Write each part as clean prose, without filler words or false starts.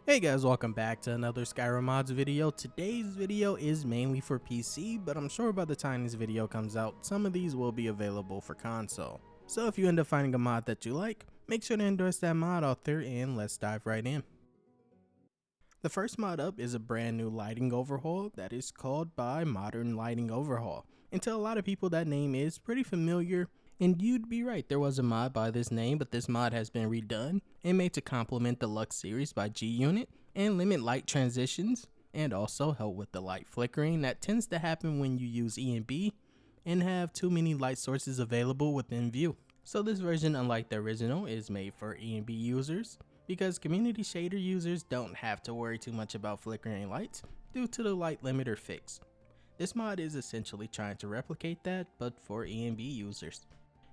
Hey guys, welcome back to another Skyrim mods video. Today's video is mainly for PC, but I'm sure by the time this video comes out, some of these will be available for console. So if you end up finding a mod that you like, make sure to endorse that mod out there and let's dive right in. The first mod up is a brand new lighting overhaul that is called by Modern Lighting Overhaul. And to a lot of people that name is pretty familiar. And you'd be right, there was a mod by this name, but this mod has been redone and made to complement the Lux series by G-Unit and limit light transitions and also help with the light flickering that tends to happen when you use ENB and have too many light sources available within view. So this version, unlike the original, is made for ENB users because community shader users don't have to worry too much about flickering lights due to the light limiter fix. This mod is essentially trying to replicate that, but for ENB users.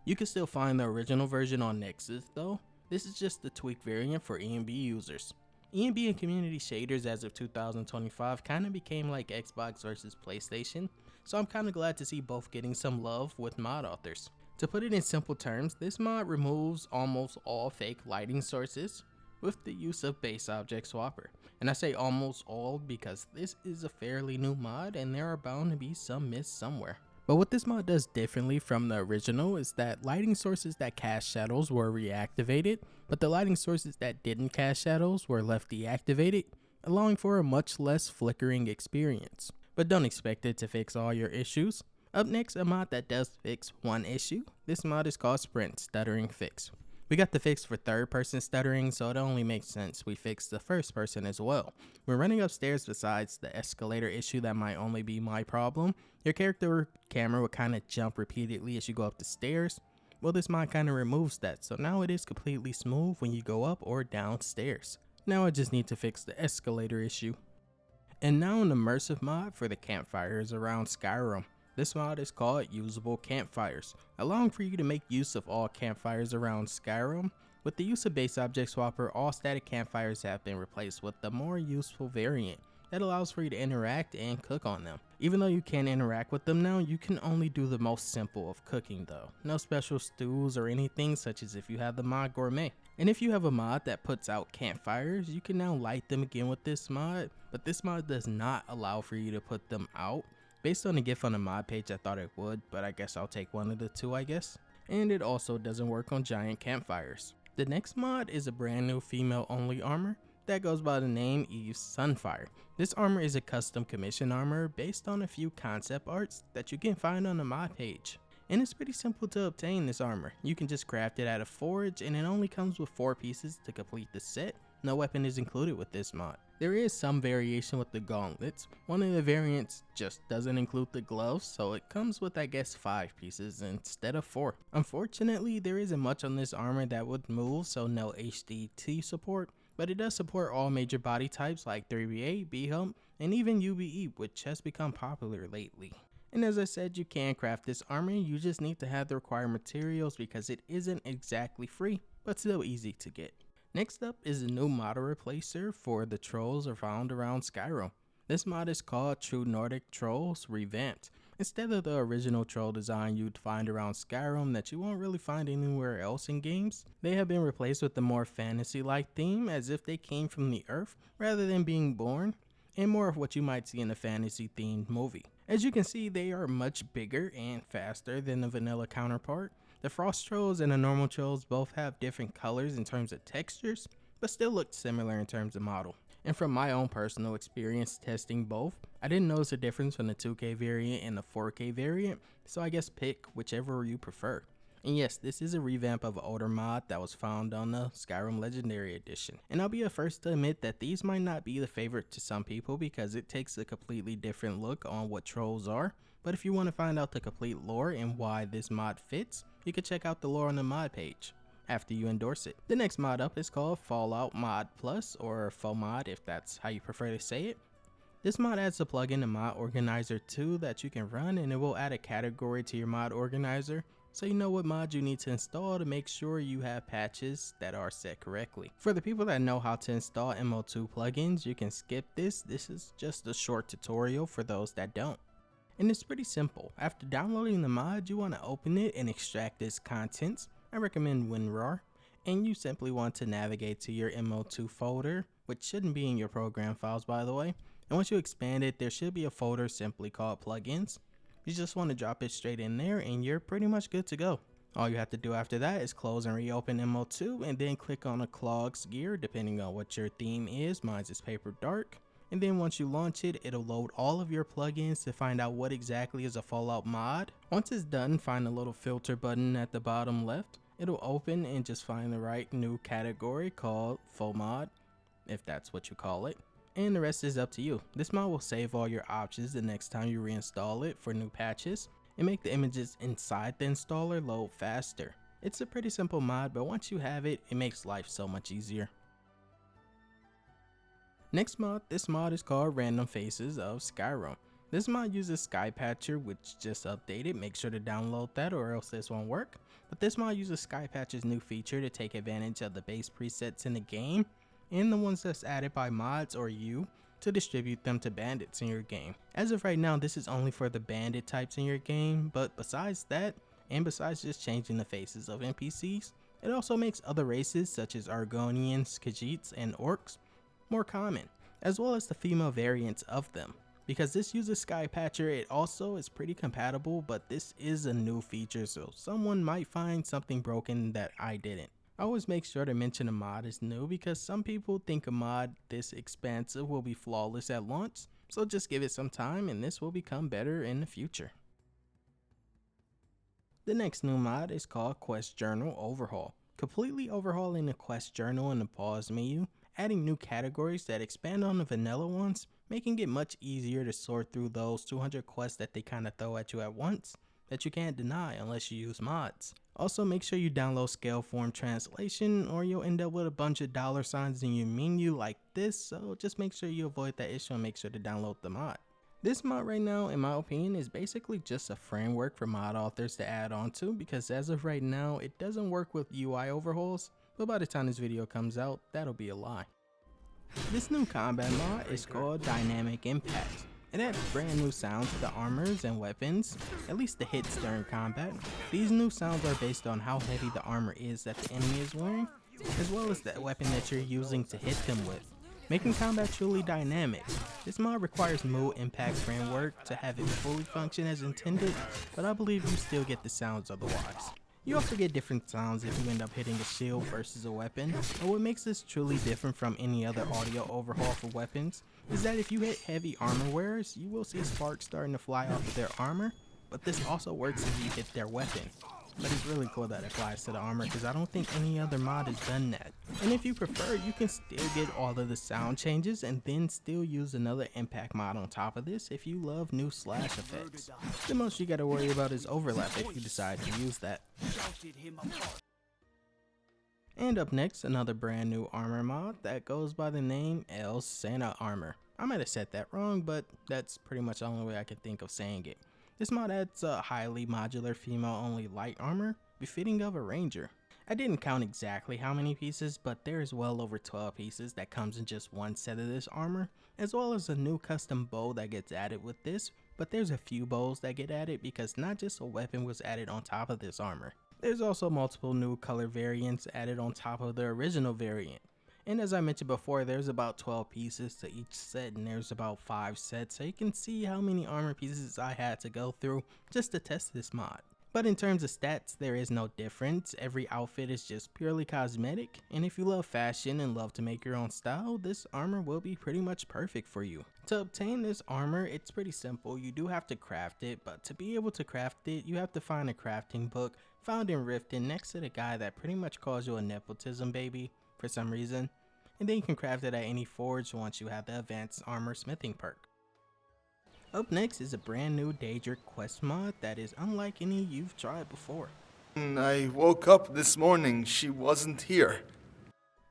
You can still find the original version on Nexus though. This is just the tweaked variant for ENB users. ENB and community shaders as of 2025 kind of became like Xbox versus PlayStation, so I'm kind of glad to see both getting some love with mod authors. To put it in simple terms, this mod removes almost all fake lighting sources with the use of base object swapper. And I say almost all because this is a fairly new mod and there are bound to be some missed somewhere. But what this mod does differently from the original is that lighting sources that cast shadows were reactivated, but the lighting sources that didn't cast shadows were left deactivated, allowing for a much less flickering experience. But don't expect it to fix all your issues. Up next, a mod that does fix one issue. This mod is called Stuttering Fix. We got the fix for third person stuttering, so it only makes sense we fixed the first person as well. When running upstairs, besides the escalator issue that might only be my problem, your character camera would kind of jump repeatedly as you go up the stairs. Well, this mod kind of removes that, so now it is completely smooth when you go up or downstairs. Now I just need to fix the escalator issue. And now an immersive mod for the campfires around Skyrim. This mod is called Usable Campfires, allowing for you to make use of all campfires around Skyrim. With the use of base object swapper, all static campfires have been replaced with the more useful variant that allows for you to interact and cook on them. Even though you can interact with them now, you can only do the most simple of cooking though. No special stews or anything, such as if you have the mod Gourmet. And if you have a mod that puts out campfires, you can now light them again with this mod, but this mod does not allow for you to put them out. Based on the GIF on the mod page, I thought it would, but I guess I'll take one of the two, I guess. And it also doesn't work on giant campfires. The next mod is a brand new female only armor that goes by the name Eve's Sunfire. This armor is a custom commission armor based on a few concept arts that you can find on the mod page. And it's pretty simple to obtain this armor. You can just craft it at a forge and it only comes with 4 pieces to complete the set. No weapon is included with this mod. There is some variation with the gauntlets. One of the variants just doesn't include the gloves, so it comes with I guess 5 pieces instead of 4. Unfortunately, there isn't much on this armor that would move, so no HDT support, but it does support all major body types like 3BA, BHUNP, and even UBE, which has become popular lately. And as I said, you can craft this armor, you just need to have the required materials because it isn't exactly free, but still easy to get. Next up is a new model replacer for the trolls found around Skyrim. This mod is called True Nordic Trolls Revamped. Instead of the original troll design you'd find around Skyrim that you won't really find anywhere else in games, they have been replaced with a more fantasy-like theme as if they came from the earth rather than being born, and more of what you might see in a fantasy-themed movie. As you can see, they are much bigger and faster than the vanilla counterpart. The frost trolls and the normal trolls both have different colors in terms of textures, but still look similar in terms of model. And from my own personal experience testing both, I didn't notice a difference from the 2K variant and the 4K variant, so I guess pick whichever you prefer. And yes, this is a revamp of an older mod that was found on the Skyrim Legendary Edition. And I'll be the first to admit that these might not be the favorite to some people because it takes a completely different look on what trolls are. But if you want to find out the complete lore and why this mod fits, you can check out the lore on the mod page after you endorse it. The next mod up is called Fallout Mod Plus, or FOMOD if that's how you prefer to say it. This mod adds a plugin to Mod Organizer 2 that you can run, and it will add a category to your mod organizer so you know what mod you need to install to make sure you have patches that are set correctly. For the people that know how to install MLO plugins, you can skip this. This is just a short tutorial for those that don't. And it's pretty simple. After downloading the mod, you want to open it and extract its contents. I recommend WinRAR. And you simply want to navigate to your MLO folder which shouldn't be in your program files by the way. And once you expand it, there should be a folder simply called plugins. You just want to drop it straight in there and you're pretty much good to go. All you have to do after that is close and reopen MLO2 and then click on a Clogs gear depending on what your theme is. Mine is Paper Dark. And then once you launch it, it'll load all of your plugins to find out what exactly is a Fallout mod. Once it's done, find the little filter button at the bottom left. It'll open and just find the right new category called FOMOD, if that's what you call it. And the rest is up to you. This mod will save all your options the next time you reinstall it for new patches and make the images inside the installer load faster. It's a pretty simple mod, but once you have it, it makes life so much easier. Next mod, this mod is called Random Faces of Skyrim. This mod uses SkyPatcher, which just updated. Make sure to download that or else this won't work. But this mod uses SkyPatcher's new feature to take advantage of the base presets in the game and the ones that's added by mods or you to distribute them to bandits in your game. As of right now, this is only for the bandit types in your game, but besides that, and besides just changing the faces of NPCs, it also makes other races such as Argonians, Khajiits, and Orcs more common, as well as the female variants of them. Because this uses SkyPatcher, it also is pretty compatible, but this is a new feature, so someone might find something broken that I didn't. I always make sure to mention a mod is new because some people think a mod this expansive will be flawless at launch, so just give it some time and this will become better in the future. The next new mod is called Quest Journal Overhaul. Completely overhauling the quest journal in the pause menu, adding new categories that expand on the vanilla ones, making it much easier to sort through those 200 quests that they kind of throw at you at once that you can't deny unless you use mods. Also, make sure you download scale form translation or you'll end up with a bunch of $signs in your menu like this, so just make sure you avoid that issue and make sure to download the mod. This mod right now, in my opinion, is basically just a framework for mod authors to add on to, because as of right now, it doesn't work with UI overhauls, but by the time this video comes out, that'll be a lie. This new combat mod is called Dynamic Impact. It adds brand new sounds to the armors and weapons, at least the hits during combat. These new sounds are based on how heavy the armor is that the enemy is wearing, as well as the weapon that you're using to hit them with, making combat truly dynamic. This mod requires mood impact framework to have it fully function as intended, but I believe you still get the sounds otherwise. You also get different sounds if you end up hitting a shield versus a weapon, but what makes this truly different from any other audio overhaul for weapons is that if you hit heavy armor wearers, you will see sparks starting to fly off of their armor, but this also works if you hit their weapon. But it's really cool that it applies to the armor because I don't think any other mod has done that. And if you prefer, you can still get all of the sound changes and then still use another impact mod on top of this if you love new slash effects. The most you gotta worry about is overlap if you decide to use that. And up next, another brand new armor mod that goes by the name ELLE Sena Armor. I might have said that wrong, but that's pretty much the only way I can think of saying it. This mod adds a highly modular female-only light armor, befitting of a ranger. I didn't count exactly how many pieces, but there is well over 12 pieces that comes in just one set of this armor, as well as a new custom bow that gets added with this, but there's a few bows that get added because not just a weapon was added on top of this armor. There's also multiple new color variants added on top of the original variant. And as I mentioned before, there's about 12 pieces to each set and there's about 5 sets, so you can see how many armor pieces I had to go through just to test this mod. But in terms of stats, there is no difference. Every outfit is just purely cosmetic, and if you love fashion and love to make your own style, this armor will be pretty much perfect for you. To obtain this armor, it's pretty simple. You do have to craft it, but to be able to craft it, you have to find a crafting book found in Riften next to the guy that pretty much calls you a nepotism baby for some reason, and then you can craft it at any forge once you have the advanced armor smithing perk. Up next is a brand new Daedric quest mod that is unlike any you've tried before. I woke up this morning, she wasn't here.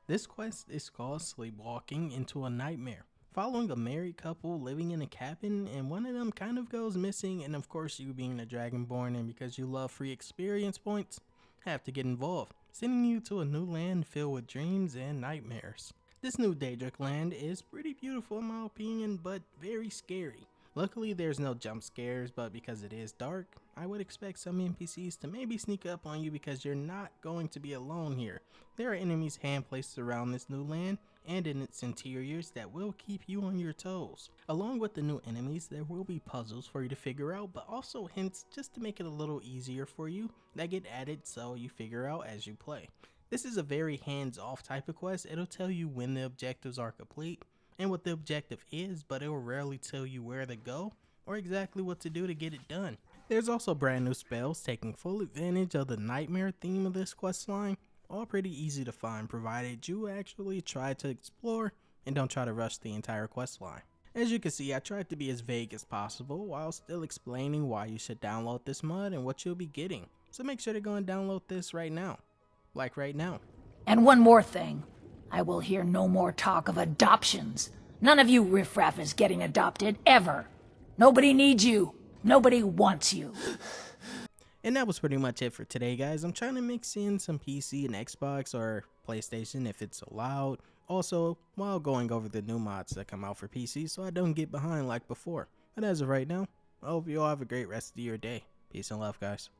This quest is called Sleepwalking into a Nightmare, following a married couple living in a cabin and one of them kind of goes missing, and of course you being a dragonborn and because you love free experience points, have to get involved, sending you to a new land filled with dreams and nightmares. This new Daedric land is pretty beautiful in my opinion, but very scary. Luckily there's no jump scares, but because it is dark, I would expect some NPCs to maybe sneak up on you because you're not going to be alone here. There are enemies hand placed around this new land, and in its interiors that will keep you on your toes. Along with the new enemies, there will be puzzles for you to figure out, but also hints just to make it a little easier for you that get added so you figure out as you play. This is a very hands-off type of quest. It'll tell you when the objectives are complete and what the objective is, but it will rarely tell you where to go or exactly what to do to get it done. There's also brand new spells taking full advantage of the nightmare theme of this questline, all pretty easy to find provided you actually try to explore and don't try to rush the entire questline. As you can see, I tried to be as vague as possible while still explaining why you should download this mod and what you'll be getting, so make sure to go and download this right now. Like right now. And one more thing. I will hear no more talk of adoptions. None of you riffraff is getting adopted, ever. Nobody needs you. Nobody wants you. And that was pretty much it for today, guys. I'm trying to mix in some PC and Xbox or PlayStation if it's allowed. Also, while going over the new mods that come out for PC so I don't get behind like before. But as of right now, I hope you all have a great rest of your day. Peace and love, guys.